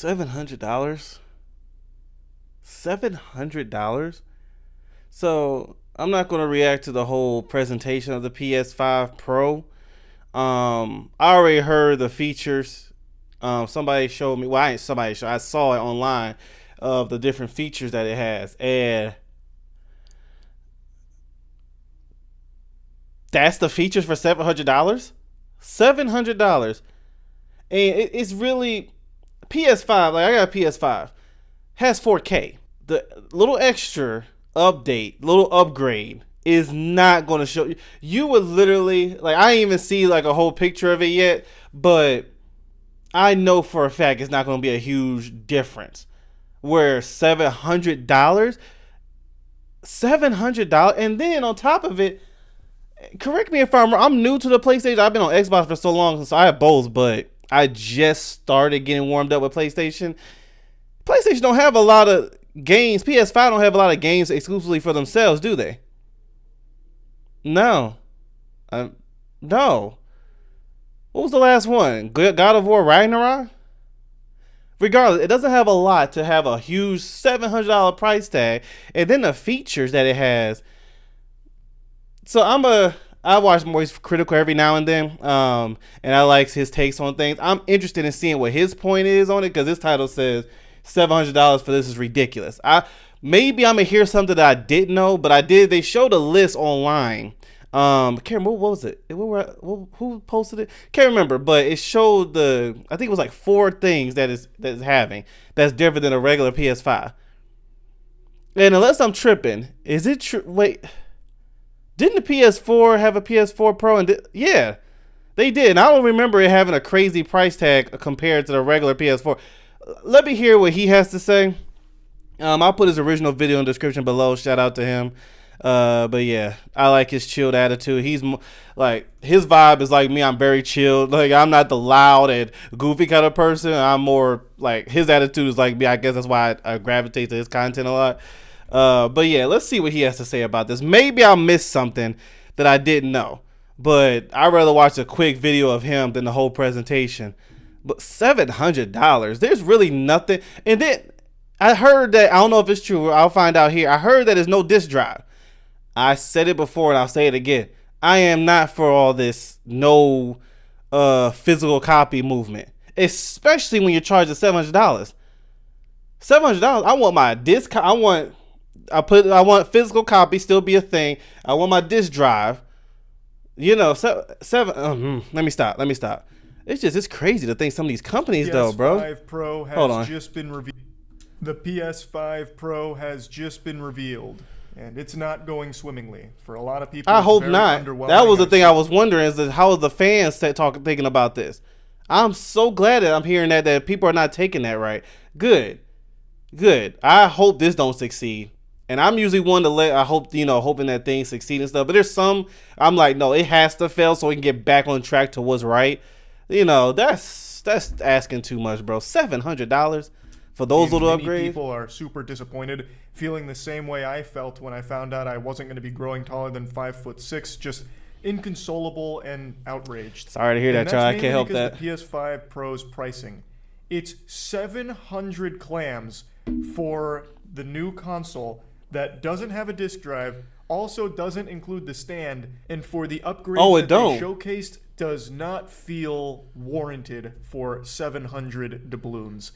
$700. $700. So I'm not going to react to the whole presentation of the PS5 Pro. I already heard the features. Somebody showed me. Well, I ain't somebody showed. I saw it online of the different features that it has, and that's the features for $700. $700, and it's really PS5. Like I got a PS5, has 4K. The little extra update, little upgrade is not going to show you. You would literally, like, I ain't even see like a whole picture of it yet, but I know for a fact it's not going to be a huge difference. Where $700, $700, and then on top of it, correct me if I'm wrong. I'm new to the PlayStation. I've been on Xbox for so long, so I have both, but I just started getting warmed up with PlayStation. PlayStation don't have a lot of games. PS5 don't have a lot of games exclusively for themselves, do they? No. No. What was the last one? God of War Ragnarok? Regardless, it doesn't have a lot to have a huge $700 price tag, and then the features that it has. So I watch Moist Critical every now and then, and I like his takes on things. I'm interested in seeing what his point is on it, because this title says $700 for this is ridiculous. Maybe I'm gonna hear something that I didn't know, but they showed a list online. I can't remember, what was it? Who posted it? Can't remember, but it showed I think it was like 4 things that is having that's different than a regular PS5. And unless I'm tripping, is it true? Wait, didn't the PS4 have a PS4 Pro? And yeah, they did. And I don't remember it having a crazy price tag compared to the regular PS4. Let me hear what he has to say. I'll put his original video in the description below. Shout out to him. But yeah, I like his chilled attitude. He's like, his vibe is like me. I'm very chilled. Like, I'm not the loud and goofy kind of person. I'm more like, his attitude is like me. I guess that's why I gravitate to his content a lot. But yeah, let's see what he has to say about this. Maybe I missed something that I didn't know, but I'd rather watch a quick video of him than the whole presentation. But $700, there's really nothing. And then I heard that, I don't know if it's true, I'll find out here. I heard that there's no disc drive. I said it before and I'll say it again. I am not for all this no physical copy movement, especially when you're charging $700. $700. I want my disc. I want physical copy still be a thing. I want my disc drive. You know, let me stop. It's crazy to think some of these companies though, bro. PS5 Pro has just been revealed. The PS5 Pro has just been revealed. And it's not going swimmingly for a lot of people. I hope not. That was the thing I was wondering, is that how are the fans thinking about this? I'm so glad that I'm hearing that people are not taking that right. Good. I hope this don't succeed. And I'm usually one to hoping that things succeed and stuff. But there's some, I'm like, no, it has to fail so we can get back on track to what's right. You know, that's asking too much, bro. $700 for those little upgrades. People are super disappointed, feeling the same way I felt when I found out I wasn't going to be growing taller than 5'6", just inconsolable and outraged. Sorry to hear that, y'all. I can't help that. The PS5 Pro's pricing, it's 700 clams for the new console that doesn't have a disc drive, also doesn't include the stand, and for the upgrades they showcased, does not feel warranted for 700 doubloons.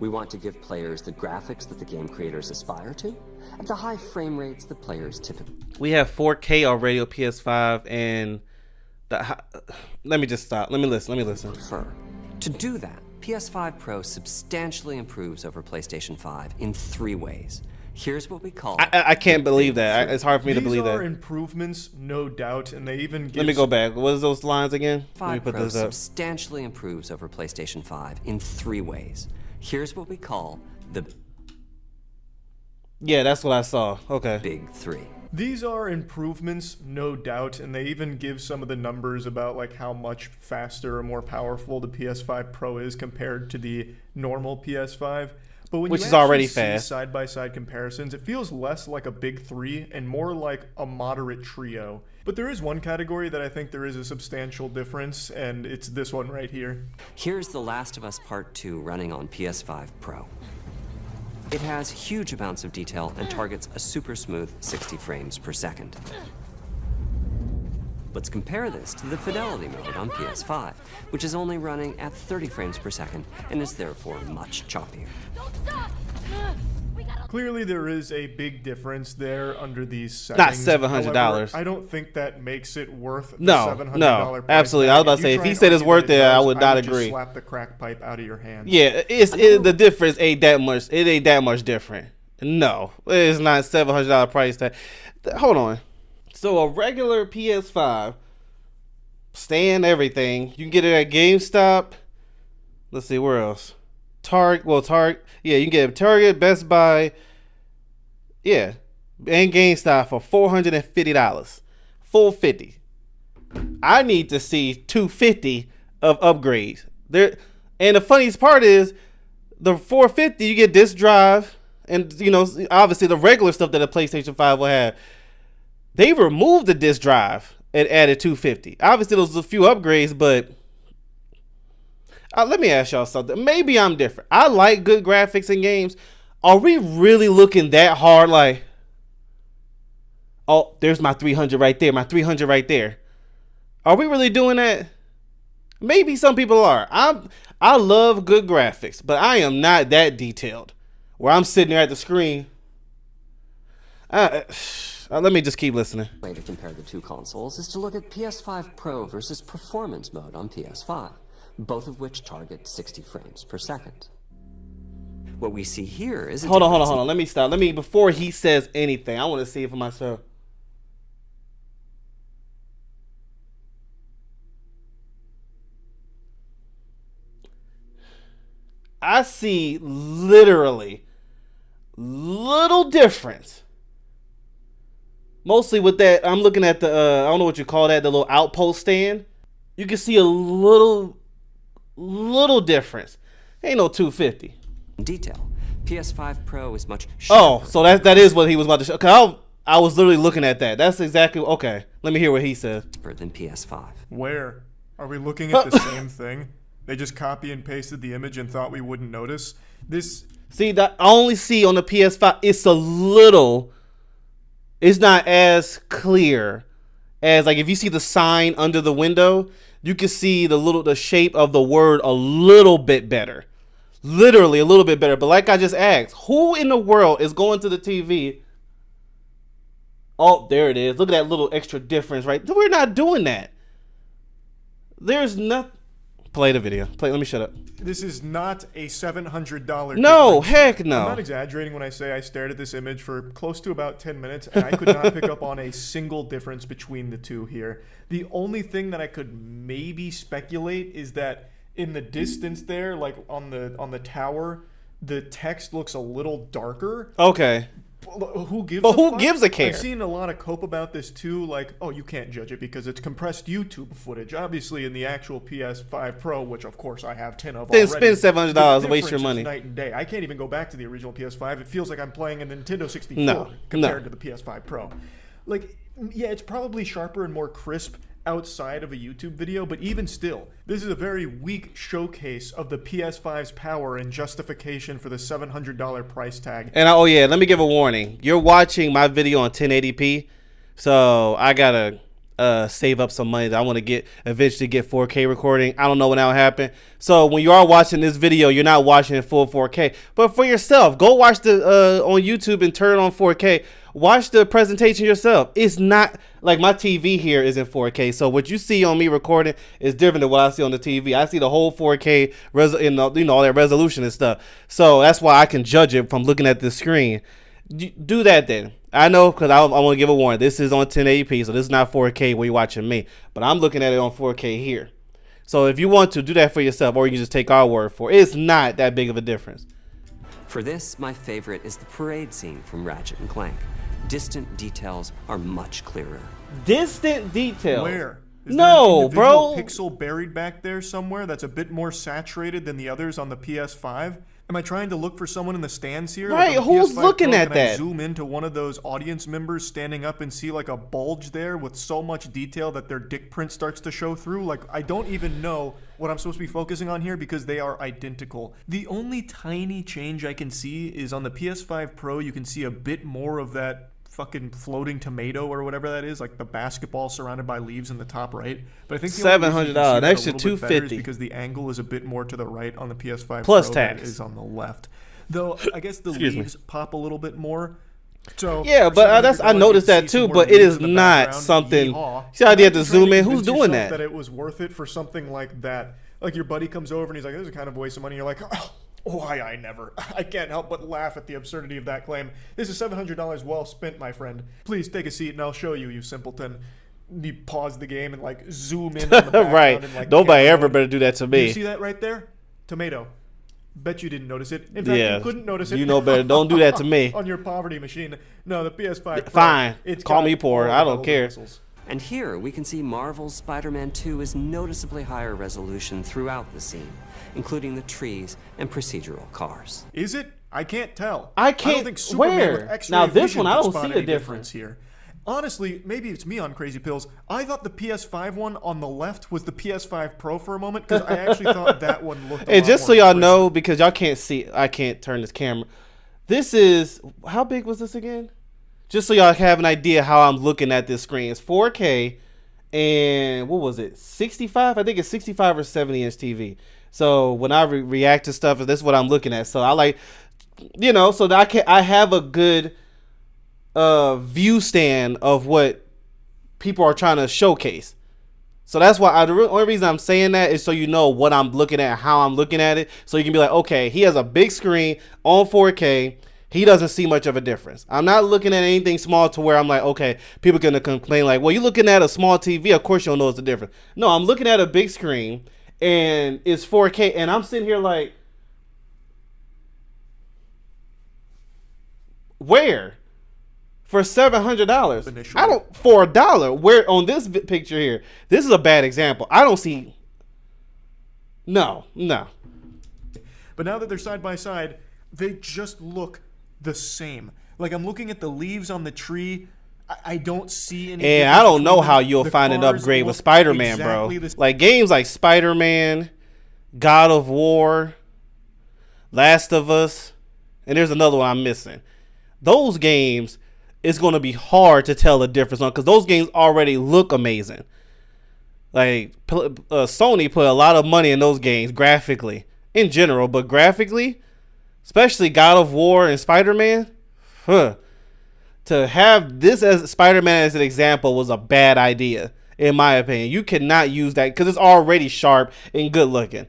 We want to give players the graphics that the game creators aspire to, at the high frame rates that players typically... We have 4K already on PS5, and let me just stop. Let me listen. ...prefer. To do that, PS5 Pro substantially improves over PlayStation 5 in 3 ways. Here's what we call... I can't believe that. It's hard for me to believe that. These are improvements, no doubt, and they even give... Let me go back. What is those lines again? Let me put Pro this up. Substantially improves over PlayStation 5 in 3 ways. Here's what we call the... Yeah, that's what I saw. Okay. Big 3. These are improvements, no doubt, and they even give some of the numbers about like how much faster or more powerful the PS5 Pro is compared to the normal PS5. But when which you is already actually fast. see side-by-side comparisons, it feels less like a big three and more like a moderate trio. But there is one category that I think there is a substantial difference, and it's this one right here. Here's The Last of Us Part 2 running on PS5 Pro. It has huge amounts of detail and targets a super smooth 60 frames per second. Let's compare this to the fidelity mode on PS5, which is only running at 30 frames per second and is therefore much choppier. Clearly, there is a big difference there under these settings. Not $700. However, I don't think that makes it worth the No, $700 no, price absolutely. tag. I was about to say, if he said it's worth it, I would not just agree. slap the crack pipe out of your hand. Yeah, the difference ain't that much. It ain't that much different. No, it's not $700 price tag. Hold on. So a regular PS5, stand everything, you can get it at GameStop. Let's see, where else? Target. Yeah, you can get it at Target, Best Buy. Yeah, and GameStop for $450. $450. I need to see $250 of upgrades. There, and the funniest part is the $450 you get disc drive and obviously the regular stuff that a PlayStation 5 will have. They removed the disc drive and added $250. Obviously, there was a few upgrades, but let me ask y'all something. Maybe I'm different. I like good graphics in games. Are we really looking that hard? Like, oh, there's my 300 right there. My 300 right there. Are we really doing that? Maybe some people are. I love good graphics, but I am not that detailed. Where I'm sitting there at the screen. Let me just keep listening. The way to compare the two consoles is to look at PS5 Pro versus Performance mode on PS5, both of which target 60 frames per second. What we see here is Hold on. Let me stop. Before he says anything, I want to see it for myself. I see literally little difference. Mostly with that, I'm looking at the, I don't know what you call that, the little outpost stand. You can see a little difference. Ain't no 250. Detail. PS5 Pro is much sharper. Oh, so that is what he was about to show. Cause I was literally looking at that. That's exactly, okay. Let me hear what he says. Than PS5. Where? Are we looking at the same thing? They just copy and pasted the image and thought we wouldn't notice? See, that I only see on the PS5, it's not as clear as, like, if you see the sign under the window, you can see the shape of the word a little bit better. Literally a little bit better. But like I just asked, who in the world is going to the TV? Oh, there it is. Look at that little extra difference, right? We're not doing that. There's nothing. Play the video. Let me shut up. This is not a $700 No, difference. heck no. I'm not exaggerating when I say I stared at this image for close to about 10 minutes and I could not pick up on a single difference between the two here. The only thing that I could maybe speculate is that in the distance there, like on the tower, the text looks a little darker. Okay. Who gives a care? I've seen a lot of cope about this too, like, oh, you can't judge it because it's compressed YouTube footage. Obviously, in the actual PS5 Pro, which of course I have 10 of then already. Spend $700 and waste your money. Night and day. I can't even go back to the original PS5. It feels like I'm playing a Nintendo 64 No. compared to the PS5 Pro. Like, yeah, it's probably sharper and more crisp outside of a YouTube video, but even still, this is a very weak showcase of the PS5's power and justification for the $700 price tag. And let me give a warning. You're watching my video on 1080p, so I gotta save up some money. I want to eventually get 4K recording. I don't know when that'll happen. So when you are watching this video, you're not watching it full 4K. But for yourself, go watch the on YouTube and turn it on 4K. Watch the presentation yourself. It's not like my TV here is in 4K. So what you see on me recording is different than what I see on the TV. I see the whole 4K, all that resolution and stuff. So that's why I can judge it from looking at the screen. Do that then. I know, because I want to give a warning. This is on 1080p, so this is not 4K where you're watching me. But I'm looking at it on 4K here. So if you want to, do that for yourself, or you can just take our word for it. It's not that big of a difference. For this, my favorite is the parade scene from Ratchet and Clank. Distant details are much clearer. Distant details? Where? Is there an No, individual bro. pixel buried back there somewhere that's a bit more saturated than the others on the PS5? Am I trying to look for someone in the stands here? Right, on the who's PS5 looking Pro, at can I that? zoom into one of those audience members standing up and see like a bulge there with so much detail that their dick print starts to show through? Like, I don't even know what I'm supposed to be focusing on here because they are identical. The only tiny change I can see is on the PS5 Pro, you can see a bit more of that fucking floating tomato or whatever that is, like the basketball surrounded by leaves in the top right. But I think the only reason you can see $700, that a extra little bit better is $250 because the angle is a bit more to the right on the PS5 Plus Pro tax. than it is on the left. Though I guess the Excuse me. leaves pop a little bit more. So Yeah, for but that's I $700, noticed you that can see too. some more But it leaves is in the not background. something. Yeehaw. See how you have Imagine to zoom trying in? Who's convince doing yourself that? that it was worth it for something like that. Like your buddy comes over and he's like, "This is kind of a waste of money." You're like, "Oh, why I never." I can't help but laugh at the absurdity of that claim. This is $700 well spent, my friend. Please take a seat and I'll show you, you simpleton. You pause the game and like zoom in on the background Right. and, like, Nobody camera ever mode. better do that to You me. see that right there? Tomato. Bet you didn't notice it. In fact, Yeah. you couldn't notice it. You know better. Don't do that to me. On your poverty machine. No, the PS5 Pro, Fine. it's Call got me poor. all I the don't bells and care. whistles. And here we can see Marvel's Spider-Man 2 is noticeably higher resolution throughout the scene, including the trees and procedural cars. Is it? I can't tell. I I can't- don't think Superman where? with X-ray Now, this vision one, I could don't spot see a any difference. here. Honestly, maybe it's me on crazy pills. I thought the PS5 one on the left was the PS5 Pro for a moment because I actually thought that one looked a And lot just so more y'all impressive. know, because y'all can't see, I can't turn this camera. This is, how big was this again? Just so y'all have an idea how I'm looking at this screen. It's 4K and what was it? 65? I think it's 65 or 70 inch TV. So when I react to stuff, this is what I'm looking at. So I like, you know, so that I have a good view stand of what people are trying to showcase. So that's why the only reason I'm saying that is so you know what I'm looking at, how I'm looking at it. So you can be like, okay, he has a big screen on 4K. He doesn't see much of a difference. I'm not looking at anything small to where I'm like, okay, people are going to complain like, well, you're looking at a small TV. Of course you don't know it's the difference. No, I'm looking at a big screen and it's 4K. And I'm sitting here like, where? For $700. Initially. I don't, for $1. Where on this picture here, this is a bad example. I don't see. No. But now that they're side by side, they just look the same. Like I'm looking at the leaves on the tree. I don't see any. And I don't know difference how between you'll them. find an The cars upgrade with look Spider-Man, exactly bro. the Like games like Spider-Man, God of War, Last of Us, and there's another one I'm missing. Those games, it's going to be hard to tell the difference on because those games already look amazing. Like Sony put a lot of money in those games graphically, in general, but graphically, especially God of War and Spider-Man, to have this as Spider-Man as an example was a bad idea, in my opinion. You cannot use that because it's already sharp and good looking.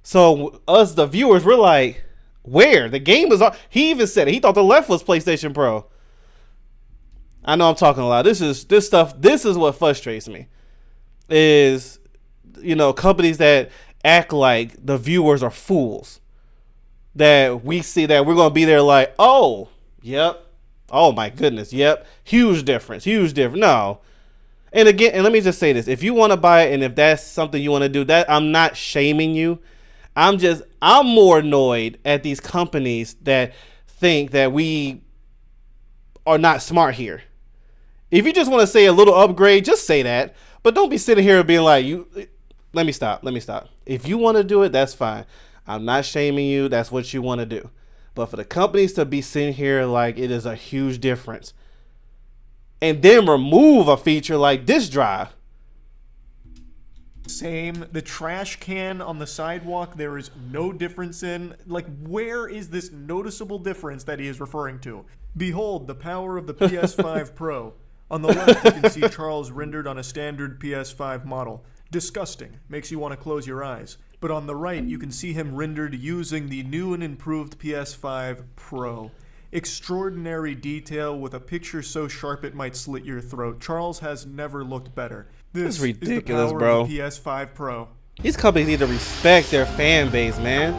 So us, the viewers, we're like, where? The game is. He even said it. He thought the left was PlayStation Pro. I know I'm talking a lot. This is what frustrates me. Is, you know, companies that act like the viewers are fools. That we see that we're gonna be there like, oh, yep. Oh my goodness, yep. Huge difference. No. And again, and let me just say this. If you want to buy it and if that's something you want to do, that I'm not shaming you. I'm more annoyed at these companies that think that we are not smart here. If you just want to say a little upgrade, just say that. But don't be sitting here and being like, let me stop. If you want to do it, that's fine. I'm not shaming you. That's what you want to do. But for the companies to be sitting here like it is a huge difference and then remove a feature like disk drive. Same. The trash can on the sidewalk, there is no difference in. Like, where is this noticeable difference that he is referring to? Behold, the power of the PS5 Pro. On the left, you can see Charles rendered on a standard PS5 model. Disgusting. Makes you want to close your eyes. But on the right, you can see him rendered using the new and improved PS5 Pro. Extraordinary detail with a picture so sharp it might slit your throat. Charles has never looked better. This That's ridiculous, is the power bro. of the PS5 Pro. These companies need to respect their fan base, man.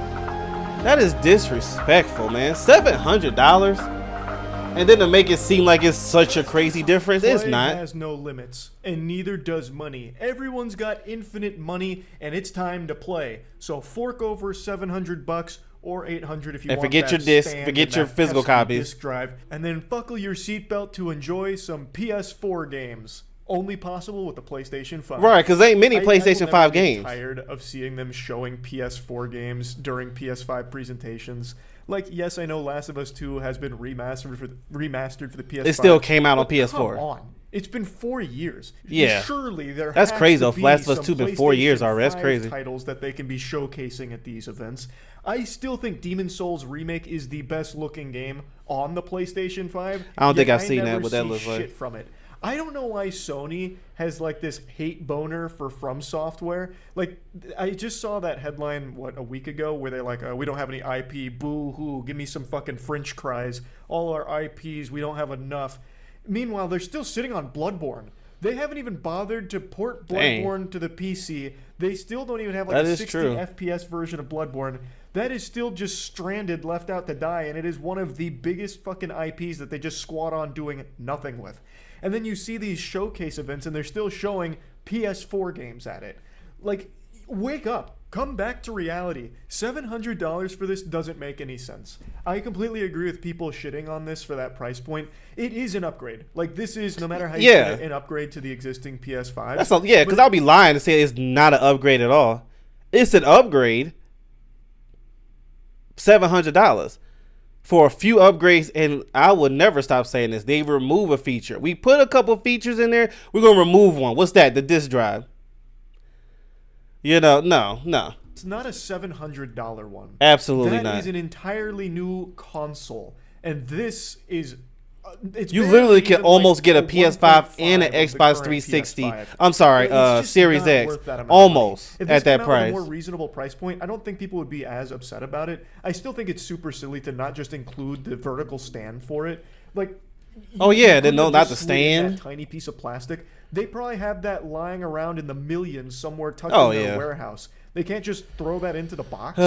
That is disrespectful, man. $700? And then to make it seem like it's such a crazy difference, it's Play not. has no limits, and neither does money. Everyone's got infinite money, and it's time to play. So fork over $700 or $800 if you want forget that your disc, stand forget and your that physical pesky copies. disc drive, and then buckle your seatbelt to enjoy some PS4 games. Only possible with the PlayStation 5. Right, because there ain't many I will PlayStation never 5 get games. Tired of seeing them showing PS4 games during PS5 presentations. Like, yes, I know Last of Us 2 has been remastered for the PS5. It still came out on but PS4. Come on. It's been 4 years. Yeah. Surely there That's has crazy, to though. be Last of Us some 2 been 4 years PlayStation already. That's 5 crazy. titles that they can be showcasing at these events. I still think Demon's Souls Remake is the best looking game on the PlayStation 5. I don't think yet I've seen that, never what that see looks like. shit from it. I don't know why Sony has like this hate boner for From Software. Like, I just saw that headline, a week ago, where they're like, we don't have any IP, boo-hoo, give me some fucking French cries. All our IPs, we don't have enough. Meanwhile, they're still sitting on Bloodborne. They haven't even bothered to port Bloodborne to the PC. They still don't even have like a 60 FPS version of Bloodborne. That is still just stranded, left out to die, and it is one of the biggest fucking IPs that they just squat on doing nothing with. And then you see these showcase events, and they're still showing PS4 games at it. Like, wake up. Come back to reality. $700 for this doesn't make any sense. I completely agree with people shitting on this for that price point. It is an upgrade. Like, this is, no matter how you say it, an upgrade to the existing PS5. Because I'll be lying to say it's not an upgrade at all. It's an upgrade. $700 for a few upgrades, and I would never stop saying this. They remove a feature. We put a couple features in there. We're gonna remove one. What's that? The disc drive. No. It's not a $700 one. Absolutely not. That is an entirely new console, and this is. You literally can almost get a PS5 and an Xbox 360. PS5. I'm sorry, Series X. Almost at that price. A more reasonable price point. I don't think people would be as upset about it. I still think it's super silly to not just include the vertical stand for it. Like, not the stand. That tiny piece of plastic. They probably have that lying around in the millions somewhere tucked in their warehouse. They can't just throw that into the box.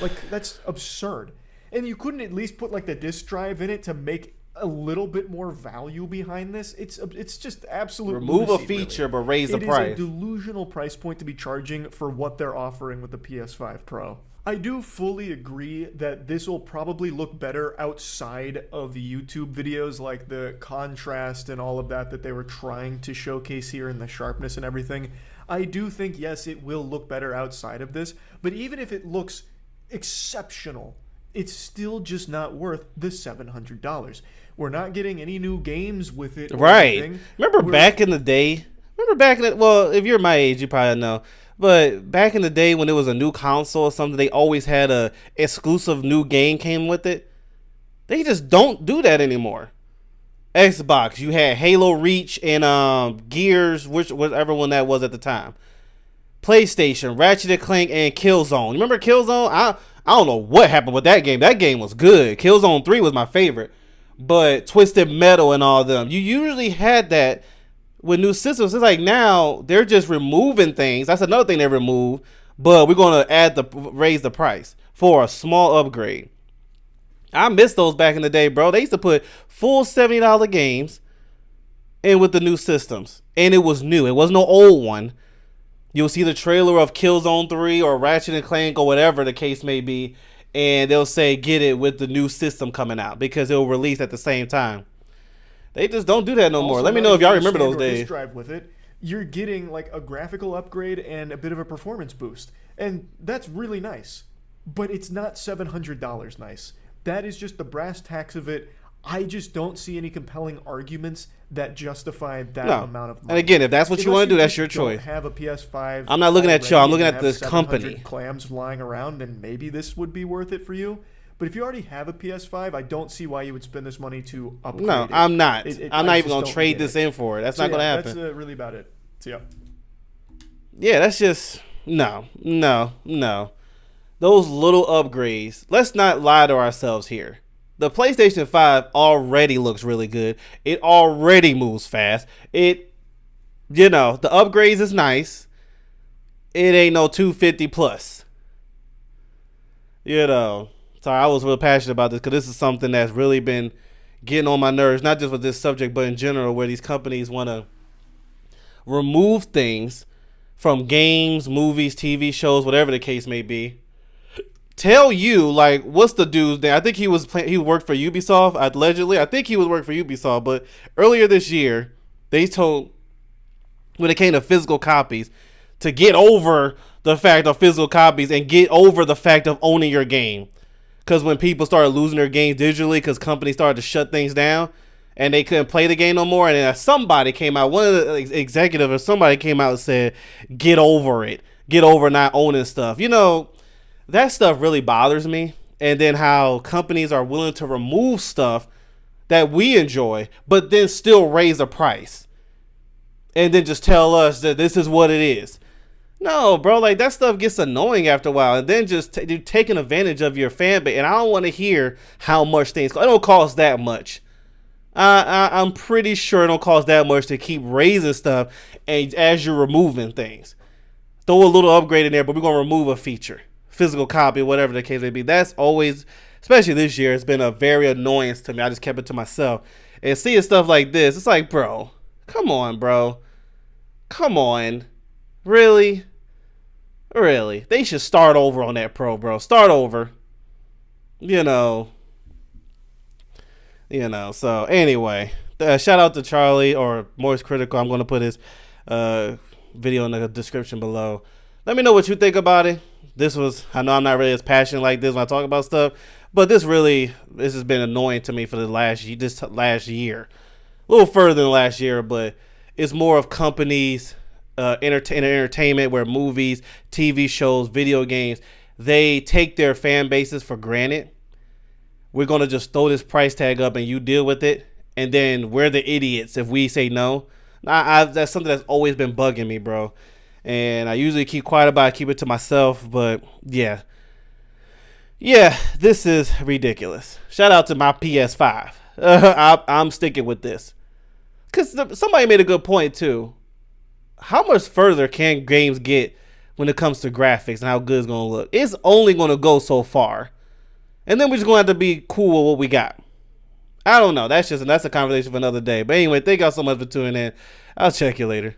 Like, that's absurd. And you couldn't at least put like the disc drive in it to make a little bit more value behind this. It's just absolute remove lunacy, a feature, really. But raise the price. It is a delusional price point to be charging for what they're offering with the PS5 Pro. I do fully agree that this will probably look better outside of the YouTube videos, like the contrast and all of that they were trying to showcase here, and the sharpness and everything. I do think, yes, it will look better outside of this, but even if it looks exceptional, it's still just not worth the $700. We're not getting any new games with it. Right. Remember back in the day? Well, if you're my age, you probably know. But back in the day when it was a new console or something, they always had a exclusive new game came with it. They just don't do that anymore. Xbox, you had Halo Reach and Gears, whichever one that was at the time. PlayStation, Ratchet & Clank, and Killzone. Remember Killzone? I don't know what happened with that game. That game was good. Killzone 3 was my favorite. But Twisted Metal and all of them, you usually had that with new systems. It's like now they're just removing things. That's another thing they remove. But we're going to raise the price for a small upgrade. I miss those back in the day, bro. They used to put full $70 games in with the new systems. And it was new. It wasn't no old one. You'll see the trailer of Killzone 3 or Ratchet & Clank or whatever the case may be, and they'll say get it with the new system coming out because it'll release at the same time. They just don't do that no more. Let me know if y'all remember those days. Drive with it, you're getting like a graphical upgrade and a bit of a performance boost, and that's really nice. But it's not $700 nice. That is just the brass tacks of it. I just don't see any compelling arguments that justify that amount of money. And again, if that's what you want to do, that's your choice. Have a PS5. I'm not looking at you. I'm looking at this company. Clams lying around, then maybe this would be worth it for you. But if you already have a PS5, I don't see why you would spend this money to upgrade it. No, I'm not. I'm not even going to trade this in for it. That's not going to happen. That's really about it. So, yeah. Yeah, that's just... No. Those little upgrades. Let's not lie to ourselves here. The PlayStation 5 already looks really good. It already moves fast. The upgrades is nice. It ain't no 250 plus. Sorry, I was real passionate about this because this is something that's really been, getting on my nerves, not just with this subject, but in general, where these companies want to remove things from games, movies, TV shows, whatever the case may be. Tell you, like, what's the dude's name? I think he worked for Ubisoft, allegedly. I think he was working for Ubisoft, but earlier this year, they told, when it came to physical copies, to get over the fact of physical copies and get over the fact of owning your game. Because when people started losing their games digitally because companies started to shut things down and they couldn't play the game no more, and then somebody came out, one of the executives or somebody came out and said, get over it. Get over not owning stuff. You know, that stuff really bothers me. And then how companies are willing to remove stuff that we enjoy, but then still raise the price. And then just tell us that this is what it is. No, bro, like that stuff gets annoying after a while. And then just you're taking advantage of your fan base. And I don't want to hear how much things cost. It don't cost that much. I'm pretty sure it don't cost that much to keep raising stuff and as you're removing things. Throw a little upgrade in there, but we're going to remove a feature. Physical copy, whatever the case may be. That's always, especially this year, it's been a very annoyance to me. I just kept it to myself. And seeing stuff like this, it's like, bro, come on, bro. Come on. Really? Really? They should start over on that Pro, bro. Start over. You know. So anyway, shout out to Charlie, or Morris Critical. I'm going to put his video in the description below. Let me know what you think about it. I know I'm not really as passionate like this when I talk about stuff, but this has been annoying to me for this last year. A little further than last year, but it's more of companies, entertainment, where movies, TV shows, video games, they take their fan bases for granted. We're going to just throw this price tag up and you deal with it. And then we're the idiots if we say no. That's something that's always been bugging me, bro. And I usually keep quiet about it, keep it to myself. But yeah, this is ridiculous. Shout out to my PS5. I'm sticking with this. Because somebody made a good point too. How much further can games get when it comes to graphics and how good it's going to look? It's only going to go so far. And then we're just going to have to be cool with what we got. I don't know. That's a conversation for another day. But anyway, thank y'all so much for tuning in. I'll check you later.